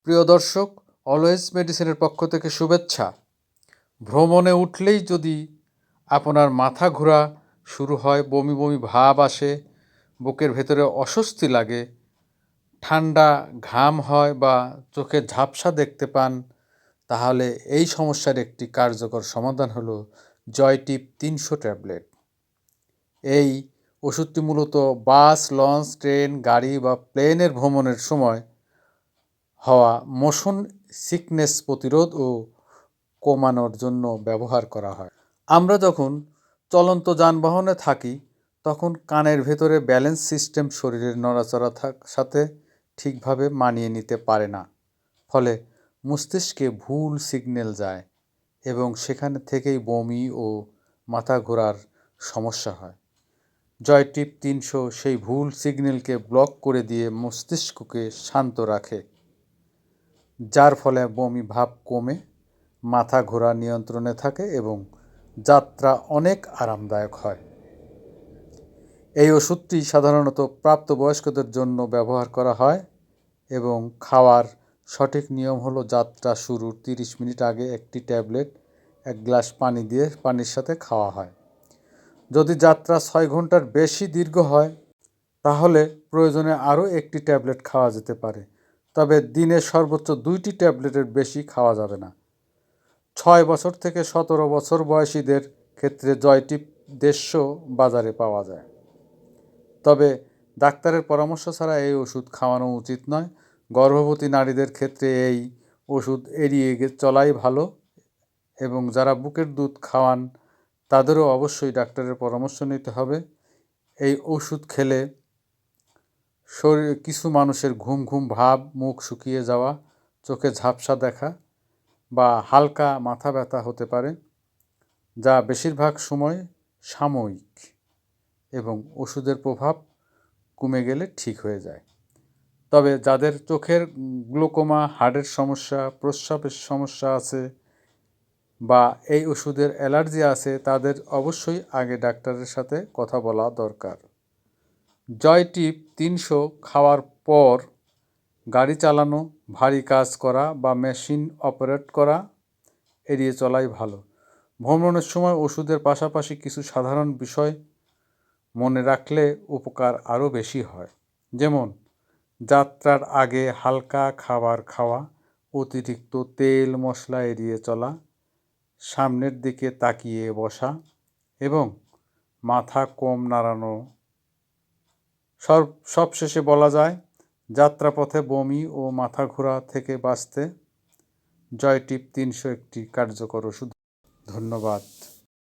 প্রিয় দর্শক, অলওয়েজ মেডিসিনের পক্ষ থেকে শুভেচ্ছা। ভ্রমণে উঠলেই যদি আপনার মাথা ঘোরা শুরু হয়, বমি বমি ভাব আসে, বুকের ভেতরে অস্বস্তি লাগে, ঠান্ডা ঘাম হয় বা চোখে ঝাপসা দেখতে পান, তাহলে এই সমস্যার একটি কার্যকর সমাধান হলো জয়টিপ 300 ট্যাবলেট। এই ওষুধটি মূলত বাস, লঞ্চ, ট্রেন, গাড়ি বা প্লেনের ভ্রমণের সময় হওয়া মোশন সিকনেস প্রতিরোধ ও কমানোর জন্য ব্যবহার করা হয়। আমরা যখন চলন্ত যানবাহনে থাকি তখন কানের ভেতরে ব্যালেন্স সিস্টেম শরীরের নড়াচড়া সাথে ঠিকভাবে মানিয়ে নিতে পারে না, ফলে মস্তিষ্কে ভুল সিগন্যাল যায় এবং সেখান থেকেই বমি ও মাথা ঘোরার সমস্যা হয়। জয়টিপ 300 সেই ভুল সিগন্যালকে ব্লক করে দিয়ে মস্তিষ্ককে শান্ত রাখে, যার ফলে বমি ভাব কমে, মাথা ঘোরা নিয়ন্ত্রণে থাকে এবং যাত্রা অনেক আরামদায়ক হয়। এই ওষুধটি সাধারণত প্রাপ্তবয়স্কদের জন্য ব্যবহার করা হয় এবং খাওয়ার সঠিক নিয়ম হলো যাত্রা শুরুর 30 মিনিট আগে একটি ট্যাবলেট 1 গ্লাস পানির সাথে খাওয়া হয়। যদি যাত্রা 6 ঘন্টার বেশি দীর্ঘ হয় তাহলে প্রয়োজনে আরও একটি ট্যাবলেট খাওয়া যেতে পারে, তবে দিনে সর্বোচ্চ 2টি ট্যাবলেটের বেশি খাওয়া যাবে না। 6 বছর থেকে 17 বছর বয়সীদের ক্ষেত্রে জয়টিপ 150 বাজারে পাওয়া যায়, তবে ডাক্তারের পরামর্শ ছাড়া এই ওষুধ খাওয়ানো উচিত নয়। গর্ভবতী নারীদের ক্ষেত্রে এই ওষুধ এড়িয়ে চলাই ভালো এবং যারা বুকের দুধ খাওয়ান তাদেরও অবশ্যই ডাক্তারের পরামর্শ নিতে হবে। এই ওষুধ খেলে কিছু মানুষের ঘুম ঘুম ভাব, মুখ শুকিয়ে যাওয়া, চোখে ঝাপসা দেখা বা হালকা মাথা ব্যথা হতে পারে, যা বেশিরভাগ সময় সাময়িক এবং ওষুধের প্রভাব কমে গেলে ঠিক হয়ে যায়। তবে যাদের চোখের গ্লোকোমা, হার্টের সমস্যা, প্রস্রাবের সমস্যা আছে বা এই ওষুধের অ্যালার্জি আছে, তাদের অবশ্যই আগে ডাক্তারের সাথে কথা বলা দরকার। জয়টিপ 300 খাওয়ার পর গাড়ি চালানো, ভারী কাজ করা বা মেশিন অপারেট করা এড়িয়ে চলাই ভালো। ভ্রমণের সময় ওষুধের পাশাপাশি কিছু সাধারণ বিষয় মনে রাখলে উপকার আরও বেশি হয়, যেমন যাত্রার আগে হালকা খাবার খাওয়া, অতিরিক্ত তেল মশলা এড়িয়ে চলা, সামনের দিকে তাকিয়ে বসা এবং মাথা কম নাড়ানো। সবশেষে বলা যায়, যাত্রাপথে বমি ও মাথা ঘোরা থেকে বাঁচতে জয়টিপ 300 একটি কার্যকর ওষুধ। ধন্যবাদ।